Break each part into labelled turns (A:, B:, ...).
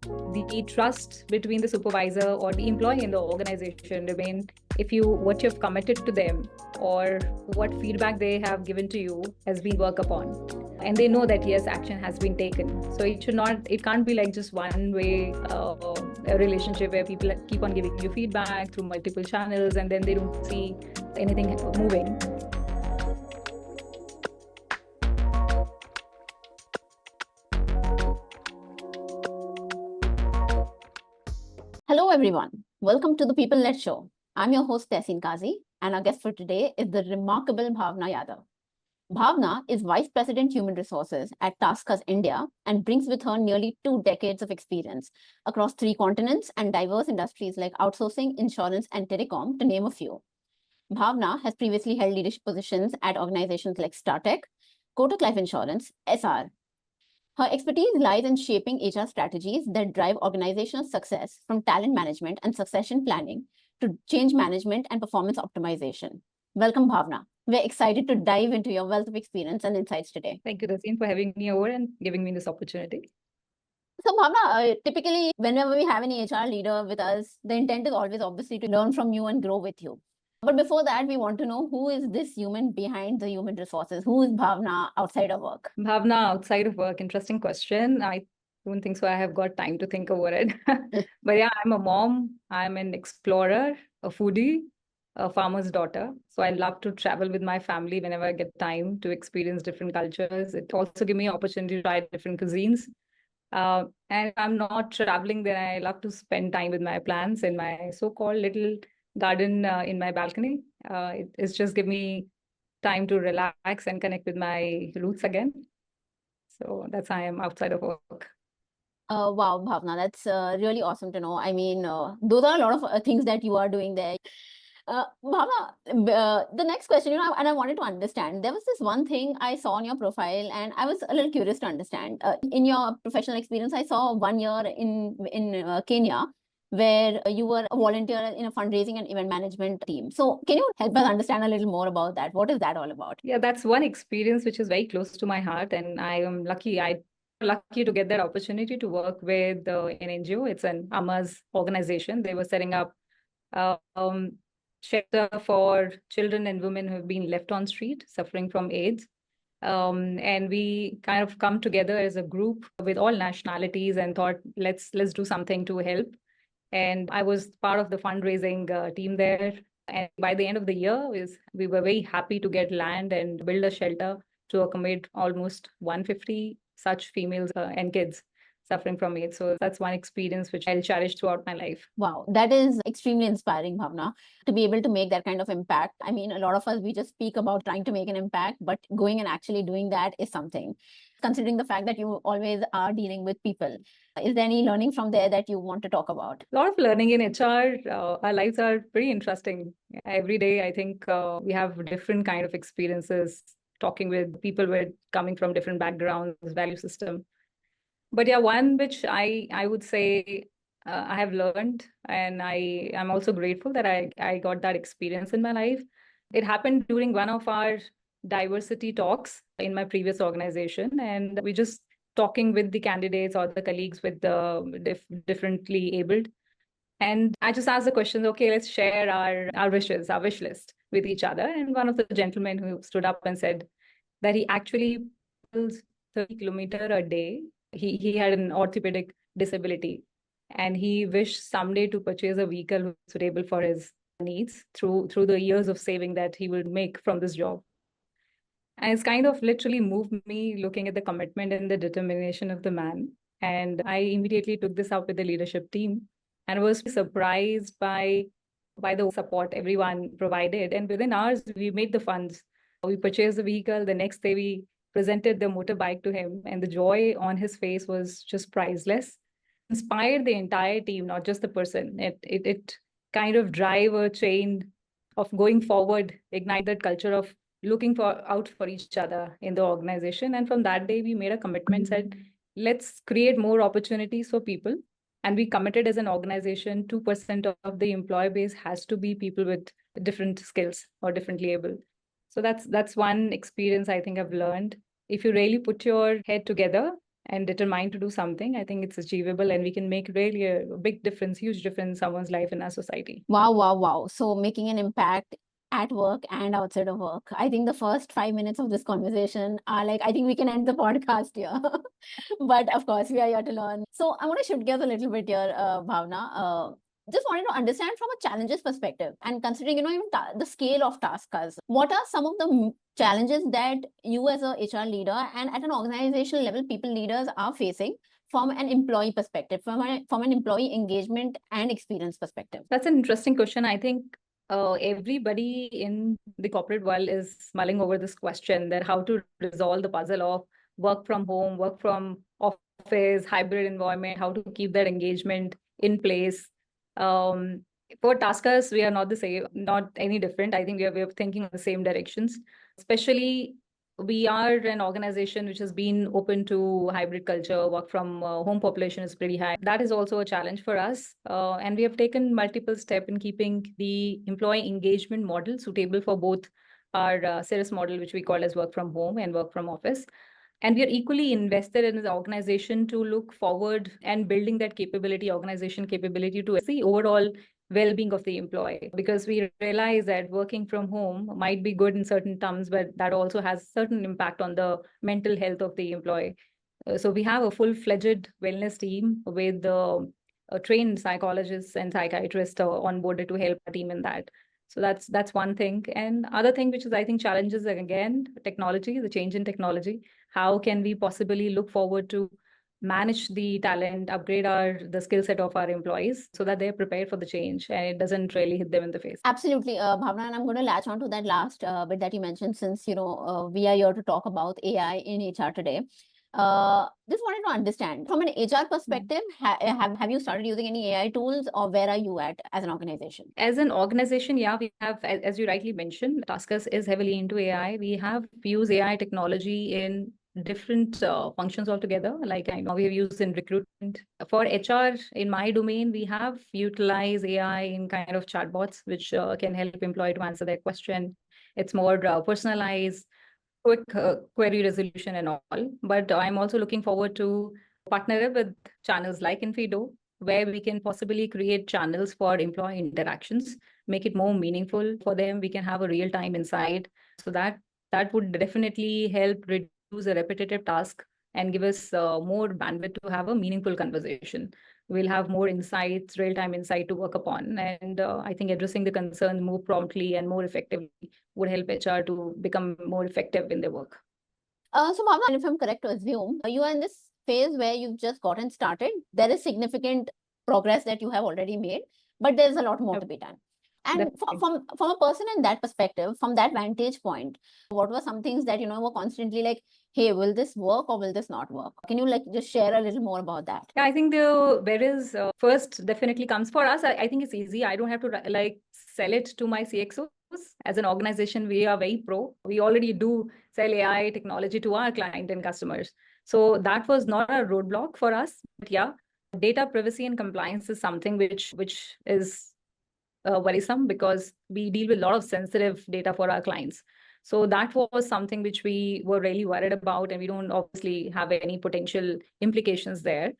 A: the trust between the supervisor or the employee in the organization remain if what you've committed to them or what feedback they have given to you has been worked upon, and they know that yes, action has been taken. So it can't be like just one way a relationship where people keep on giving you feedback through multiple channels and then they don't see anything moving.
B: Hello everyone, welcome to the People-Led Show. I'm your host Tahseen Kazi, and our guest for today is the remarkable Bhavana Yadav. Bhavana is Vice President Human Resources at TaskUs India and brings with her nearly 2 decades of experience across 3 continents and diverse industries like outsourcing, insurance, and telecom, to name a few. Bhavana has previously held leadership positions at organizations like StarTech, Kotak Life Insurance, SR. Her expertise lies in shaping HR strategies that drive organizational success, from talent management and succession planning to change management and performance optimization. Welcome, Bhavana. We're excited to dive into your wealth of experience and insights today.
A: Thank you, Tahseen, for having me over and giving me this opportunity.
B: So, Bhavana, typically, whenever we have any HR leader with us, the intent is always obviously to learn from you and grow with you. But before that, we want to know, who is this human behind the human resources? Who is Bhavana outside of work?
A: Bhavana outside of work, interesting question. I don't think so I have got time to think over it. But yeah, I'm a mom, I'm an explorer, a foodie, a farmer's daughter. So I love to travel with my family whenever I get time to experience different cultures. It also gives me an opportunity to try different cuisines. And if I'm not traveling, then I love to spend time with my plants in my so-called little garden in my balcony. It's just give me time to relax and connect with my roots again. So that's how I am outside of work.
B: Wow, Bhavna, that's really awesome to know. I mean, those are a lot of things that you are doing there. Bhavna, the next question, and I wanted to understand, there was this one thing I saw on your profile, and I was a little curious to understand. In your professional experience, I saw 1 year in Kenya, where you were a volunteer in a fundraising and event management team. So can you help us understand a little more about that? What is that all about?
A: Yeah, that's one experience which is very close to my heart, and I am lucky. I'm lucky to get that opportunity to work with an NGO. It's an AMA's organization. They were setting up shelter for children and women who have been left on street suffering from AIDS. And we kind of come together as a group with all nationalities and thought, let's do something to help. And I was part of the fundraising team there. And by the end of the year, we were very happy to get land and build a shelter to accommodate almost 150 such females and kids suffering from AIDS. So that's one experience which I'll cherish throughout my life.
B: Wow, that is extremely inspiring, Bhavna, to be able to make that kind of impact. I mean, a lot of us, we just speak about trying to make an impact, but going and actually doing that is something. Considering the fact that you always are dealing with people, is there any learning from there that you want to talk about?
A: A lot of learning in HR. Our lives are pretty interesting. Every day, I think we have different kind of experiences, talking with people with coming from different backgrounds, value system. But yeah, one which I would say I have learned, and I'm also grateful that I got that experience in my life. It happened during one of our diversity talks in my previous organization, and we just talking with the candidates or the colleagues with the differently abled. And I just asked the questions, okay, let's share our wishes, our wish list with each other. And one of the gentlemen who stood up and said that he actually travels 30 kilometers a day. He had an orthopedic disability, and he wished someday to purchase a vehicle suitable for his needs through the years of saving that he will make from this job. And it's kind of literally moved me looking at the commitment and the determination of the man. And I immediately took this up with the leadership team and was surprised by the support everyone provided. And within hours, we made the funds. We purchased the vehicle. The next day, we presented the motorbike to him, and the joy on his face was just priceless. Inspired the entire team, not just the person. It kind of drive a chain of going forward, ignite that culture of looking out for each other in the organization. And from that day, we made a commitment, said, let's create more opportunities for people. And we committed as an organization, 2% of the employee base has to be people with different skills or differently able. So that's one experience I think I've learned. If you really put your head together and determined to do something, I think it's achievable and we can make really a big difference, huge difference in someone's life in our society.
B: Wow, wow, wow. So making an impact at work and outside of work. I think the first 5 minutes of this conversation are like, I think we can end the podcast here. But of course, we are here to learn. So I want to shift gears a little bit here, Bhavna. Just wanted to understand from a challenges perspective and considering, even the scale of TaskUs, what are some of the challenges that you as a HR leader and at an organizational level, people leaders are facing from an employee perspective, from an employee engagement and experience perspective?
A: That's an interesting question. I think everybody in the corporate world is mulling over this question, that how to resolve the puzzle of work from home, work from office, hybrid environment, how to keep that engagement in place. For taskers, we are not the same, not any different. I think we are thinking in the same directions. Especially, we are an organization which has been open to hybrid culture. Work from home population is pretty high. That is also a challenge for us. And we have taken multiple steps in keeping the employee engagement model suitable for both our Cirrus model, which we call as work from home and work from office. And we are equally invested in the organization to look forward and building that capability, organization capability to see overall well-being of the employee, because we realize that working from home might be good in certain terms, but that also has certain impact on the mental health of the employee. So we have a full-fledged wellness team with trained psychologists and psychiatrists onboarded to help our team in that. So that's one thing. And other thing, which is I think challenges again, technology, the change in technology. How can we possibly look forward to manage the talent, upgrade the skill set of our employees so that they're prepared for the change and it doesn't really hit them in the face?
B: Absolutely, Bhavna, and I'm going to latch on to that last bit that you mentioned, since we are here to talk about AI in HR today. Just wanted to understand from an HR perspective, have you started using any AI tools, or where are you at as an organization?
A: As an organization, yeah, we have, as you rightly mentioned, TaskUs is heavily into AI. We have used AI technology in different functions altogether. Like I know we have used in recruitment. For HR, in my domain, we have utilized AI in kind of chatbots, which can help employee to answer their question. It's more personalized, quick query resolution and all. But I'm also looking forward to partner up with channels like Infido, where we can possibly create channels for employee interactions, make it more meaningful for them. We can have a real-time insight. So that would definitely help reduce a repetitive task and give us more bandwidth to have a meaningful conversation. We'll have more insights, real-time insight to work upon. And I think addressing the concerns more promptly and more effectively would help HR to become more effective in their work.
B: So Bhavna, if I'm correct to assume, you are in this phase where you've just gotten started. There is significant progress that you have already made, but there's a lot more to be done. And from a person in that perspective, from that vantage point, what were some things that were constantly like, hey, will this work or will this not work? Can you just share a little more about that?
A: Yeah, I think whereas first definitely comes for us. I think it's easy. I don't have to sell it to my CXOs. As an organization, we are very pro. We already do sell AI technology to our client and customers. So that was not a roadblock for us. But yeah, data privacy and compliance is something which is worrisome, because we deal with a lot of sensitive data for our clients. So that was something which we were really worried about, and we don't obviously have any potential implications there.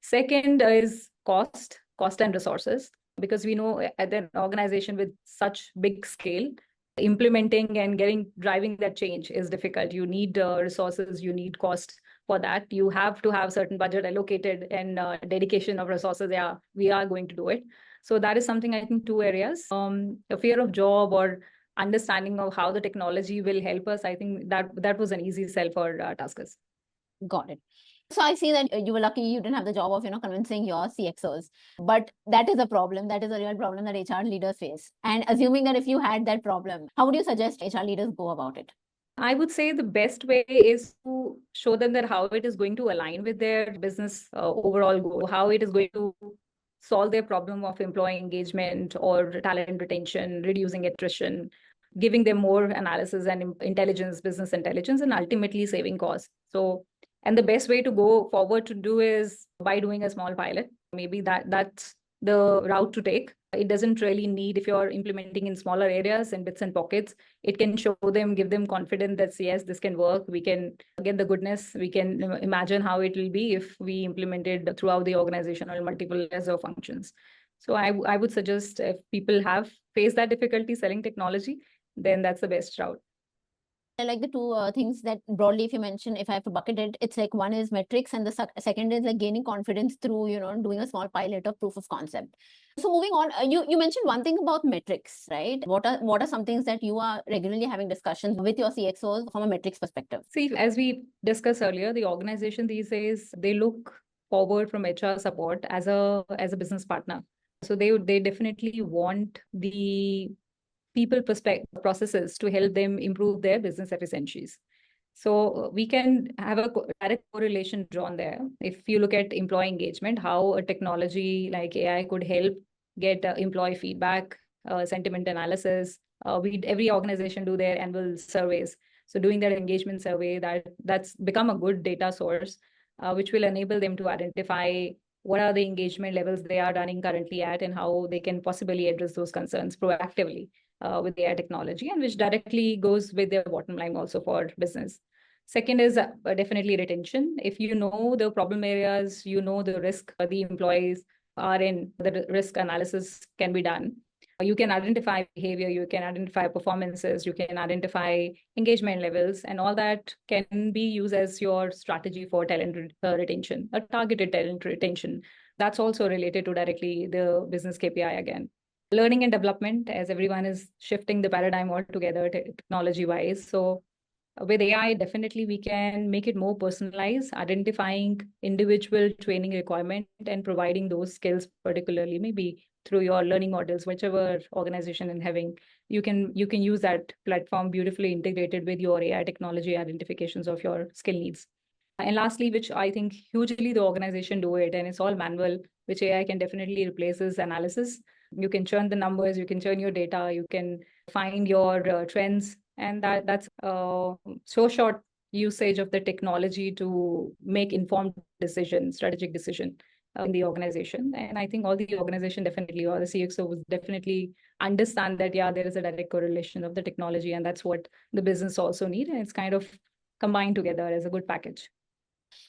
A: Second is cost and resources, because we know at an organization with such big scale, implementing and driving that change is difficult. You need resources, you need cost for that. You have to have certain budget allocated and dedication of resources. Yeah, we are going to do it. So that is something, I think, two areas. A fear of job or understanding of how the technology will help us. I think that was an easy sell for TaskUs.
B: Got it. So I see that you were lucky you didn't have the job of convincing your CXOs, but that is a problem. That is a real problem that HR leaders face. And assuming that if you had that problem, how would you suggest HR leaders go about it?
A: I would say the best way is to show them that how it is going to align with their business overall goal, how it is going to solve their problem of employee engagement or talent retention, reducing attrition, giving them more analysis and intelligence, business intelligence, and ultimately saving costs. So, and the best way to go forward to do is by doing a small pilot. Maybe that's the route to take. It doesn't really need, if you're implementing in smaller areas and bits and pockets, it can show them, give them confidence that yes, this can work. We can get the goodness. We can imagine how it will be if we implemented throughout the organization or multiple layers of functions. So I would suggest, if people have faced that difficulty selling technology, then that's the best route.
B: I like the two things that broadly, if you mention, if I have to bucket it, it's like one is metrics and the second is like gaining confidence through, doing a small pilot or proof of concept. So moving on, you mentioned one thing about metrics, right? What are some things that you are regularly having discussions with your CXOs from a metrics perspective?
A: See, as we discussed earlier, the organization these days, they look forward from HR support as a business partner. So they definitely want the people processes to help them improve their business efficiencies. So we can have a direct correlation drawn there. If you look at employee engagement, how a technology like AI could help get employee feedback, sentiment analysis. Every organization do their annual surveys. So doing that engagement survey, that's become a good data source, which will enable them to identify what are the engagement levels they are running currently at and how they can possibly address those concerns proactively with AI technology, and which directly goes with their bottom line also for business. Second is definitely retention. If you know the problem areas, you know the risk the employees are in, the risk analysis can be done. You can identify behavior, you can identify performances, you can identify engagement levels, and all that can be used as your strategy for talent retention, a targeted talent retention. That's also related to directly the business KPI again. Learning and development, as everyone is shifting the paradigm altogether technology-wise. So with AI, definitely we can make it more personalized, identifying individual training requirement and providing those skills, particularly maybe through your learning models, whichever organization is having, you can use that platform beautifully integrated with your AI technology identifications of your skill needs. And lastly, which I think hugely the organization do it, and it's all manual, which AI can definitely replace is analysis. You can churn the numbers, you can churn your data, you can find your trends, and that's so short usage of the technology to make informed decision, strategic decision in the organization. And I think all the organization definitely, or the CXO would definitely understand that, yeah, there is a direct correlation of the technology, and that's what the business also need. And it's kind of combined together as a good package.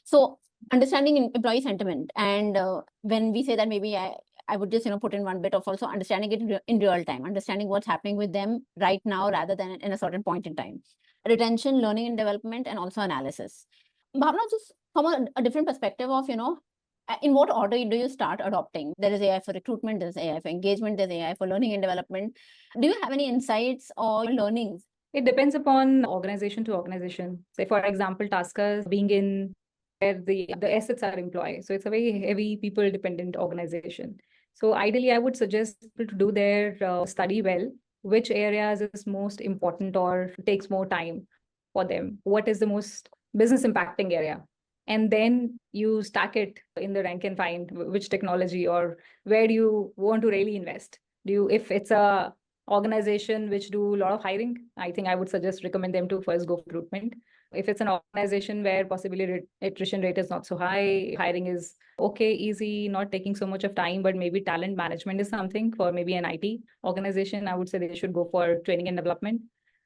B: So understanding employee sentiment, and when we say that, maybe I would just put in one bit of also understanding it in real time, understanding what's happening with them right now rather than in a certain point in time. Retention, learning and development, and also analysis. Bhavana, just from a different perspective of, in what order do you start adopting? There is AI for recruitment, there's AI for engagement, there's AI for learning and development. Do you have any insights or learnings?
A: It depends upon organization to organization. Say, for example, TaskUs being in where the assets are employed. So it's a very heavy people dependent organization. So ideally, I would suggest people to do their study well, which areas is most important or takes more time for them. What is the most business impacting area? And then you stack it in the rank and find which technology or where do you want to really invest. If it's a organization which do a lot of hiring, I think I would suggest recommend them to first go for recruitment. If it's an organization where possibly attrition rate is not so high, hiring is okay, easy, not taking so much of time, but maybe talent management is something for maybe an IT organization, I would say they should go for training and development.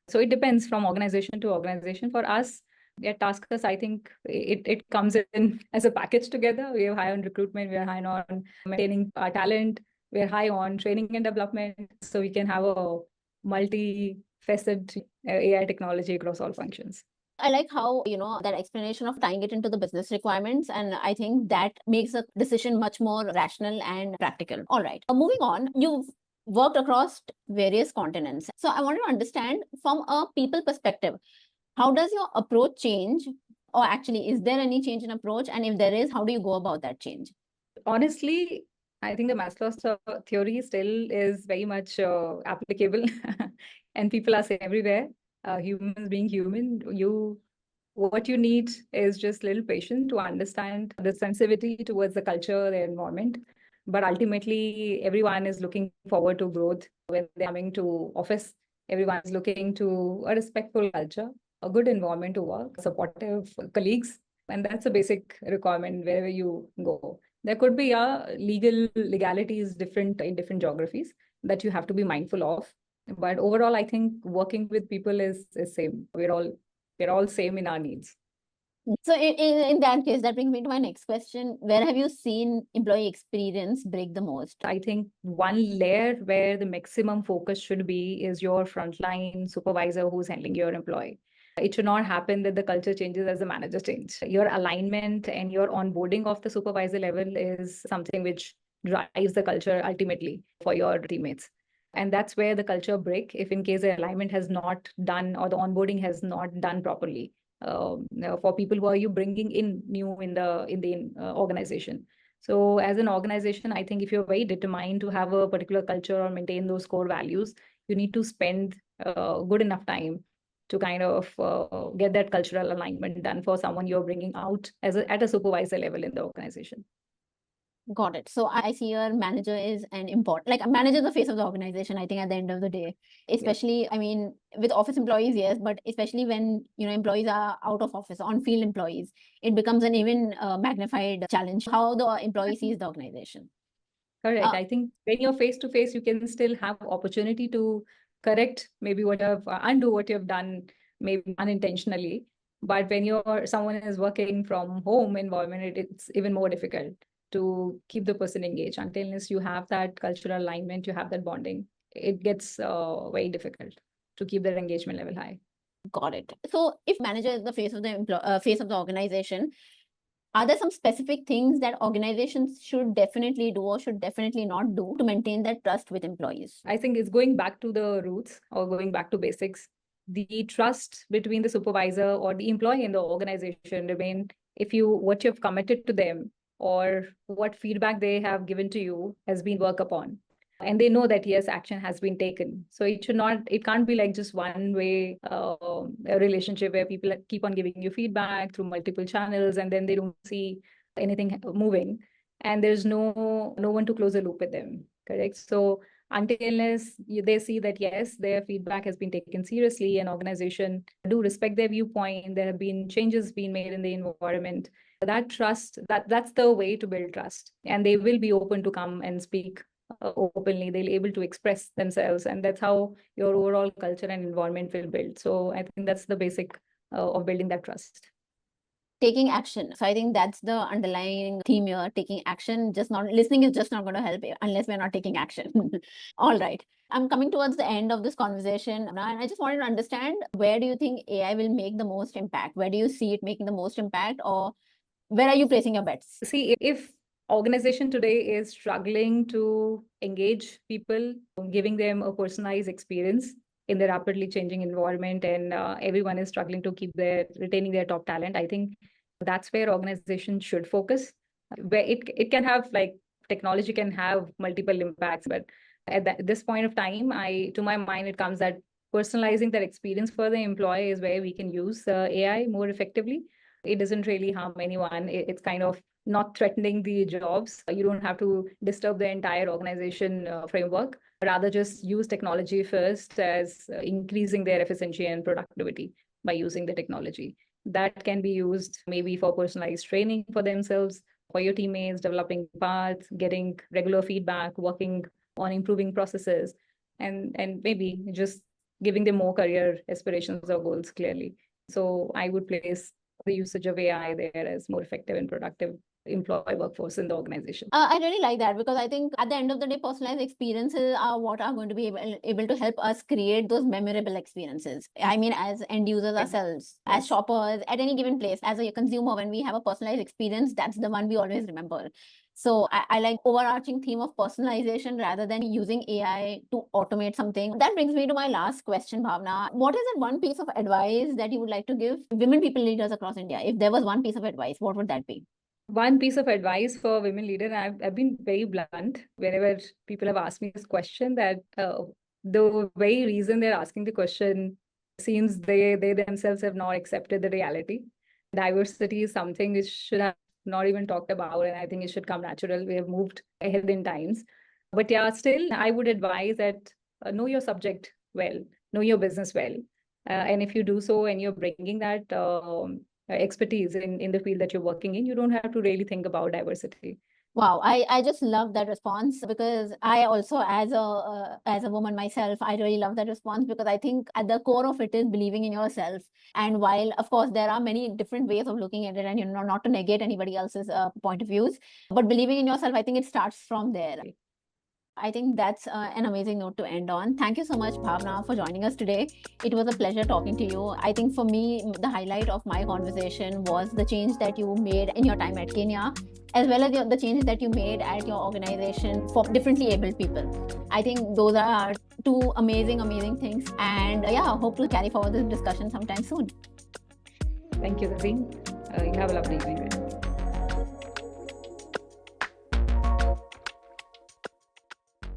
A: So it depends from organization to organization. For us at TaskUs, I think it comes in as a package together. We are high on recruitment, we are high on maintaining our talent, we're high on training and development, so we can have a multi-faceted AI technology across all functions.
B: I like how, that explanation of tying it into the business requirements. And I think that makes a decision much more rational and practical. All right. Moving on, you've worked across various continents. So I want to understand from a people perspective, how does your approach change? Or actually, is there any change in approach? And if there is, how do you go about that change?
A: Honestly, I think the Maslow's theory still is very much applicable and people are saying everywhere, humans being human, what you need is just a little patience to understand the sensitivity towards the culture, the environment. But ultimately, everyone is looking forward to growth when they're coming to office. Everyone is looking to a respectful culture, a good environment to work, supportive colleagues. And that's a basic requirement wherever you go. There could be legality is different in different geographies that you have to be mindful of. But overall, I think working with people is same. We're all same in our needs.
B: So in that case, that brings me to my next question. Where have you seen employee experience break the most?
A: I think one layer where the maximum focus should be is your frontline supervisor who's handling your employee. It should not happen that the culture changes as the manager change. Your alignment and your onboarding of the supervisor level is something which drives the culture ultimately for your teammates. And that's where the culture break, if in case the alignment has not done or the onboarding has not done properly for people who are you bringing in new in the organization. So as an organization, I think if you're very determined to have a particular culture or maintain those core values, you need to spend good enough time to kind of get that cultural alignment done for someone you're bringing out at a supervisor level in the organization.
B: Got it. So I see your manager is an important, like a manager is the face of the organization, I think at the end of the day, especially, I mean, with office employees, yes, but especially when, employees are out of office, on-field employees, it becomes an even magnified challenge, how the employee sees the organization.
A: Correct. I think when you're face to face, you can still have opportunity to correct maybe undo what you've done, maybe unintentionally. But when someone is working from home environment, it's even more difficult to keep the person engaged unless you have that cultural alignment, you have that bonding. It gets very difficult to keep their engagement level high.
B: Got it. So if manager is the face of the face of the organization, are there some specific things that organizations should definitely do or should definitely not do to maintain that trust with employees?
A: I think it's going back to the roots or going back to basics. The trust between the supervisor or the employee in the organization remain if what you've committed to them or what feedback they have given to you has been worked upon. And they know that yes, action has been taken. So it can't be like just one way a relationship where people keep on giving you feedback through multiple channels and then they don't see anything moving and there's no one to close a loop with them. Correct. So unless they see that yes, their feedback has been taken seriously and organization do respect their viewpoint, there have been changes being made in the environment, that trust, that's the way to build trust. And they will be open to come and speak openly, they'll be able to express themselves, and that's how your overall culture and environment will build. So I think that's the basic of building that trust.
B: Taking action. So I think that's the underlying theme here. Taking action, just not listening is just not going to help unless we're not taking action. All right. I'm coming towards the end of this conversation now, and I just wanted to understand, where do you think AI will make the most impact? Where do you see it making the most impact, or where are you placing your bets?
A: See, if organization today is struggling to engage people, giving them a personalized experience in the rapidly changing environment, and everyone is struggling to retaining their top talent, I think that's where organizations should focus. Where it can have, like, technology can have multiple impacts, but at this point of time, to my mind, it comes that personalizing that experience for the employee is where we can use AI more effectively. It doesn't really harm anyone. It's kind of not threatening the jobs. You don't have to disturb the entire organization framework. Rather, just use technology first as increasing their efficiency and productivity by using the technology. That can be used maybe for personalized training for themselves, for your teammates, developing paths, getting regular feedback, working on improving processes, and maybe just giving them more career aspirations or goals clearly. So I would place the usage of AI there as more effective and productive employee workforce in the organization.
B: I really like that, because I think at the end of the day, personalized experiences are what are going to be able to help us create those memorable experiences. I mean, as end users ourselves, as shoppers, at any given place, as a consumer, when we have a personalized experience, that's the one we always remember. So I like overarching theme of personalization rather than using AI to automate something. That brings me to my last question, Bhavana. What is that one piece of advice that you would like to give women people leaders across India? If there was one piece of advice, what would that be?
A: One piece of advice for women leaders, I've been very blunt whenever people have asked me this question, that the very reason they're asking the question seems they themselves have not accepted the reality. Diversity is something which should have not even talked about, and I think it should come natural. We have moved ahead in times. But yeah, still, I would advise that know your subject well, know your business well. And if you do so and you're bringing that expertise in the field that you're working in, you don't have to really think about diversity.
B: Wow, I just love that response, because I also, as a woman myself, I really love that response, because I think at the core of it is believing in yourself. And while of course there are many different ways of looking at it, and not to negate anybody else's point of views, but believing in yourself, I think it starts from there. I think that's an amazing note to end on. Thank you so much, Bhavana, for joining us today. It was a pleasure talking to you. I think for me, the highlight of my conversation was the change that you made in your time at Kenya, as well as the changes that you made at your organization for differently abled people. I think those are two amazing things. And yeah, hope to carry forward this discussion sometime soon.
A: Thank you, Tahseen. You have a lovely evening.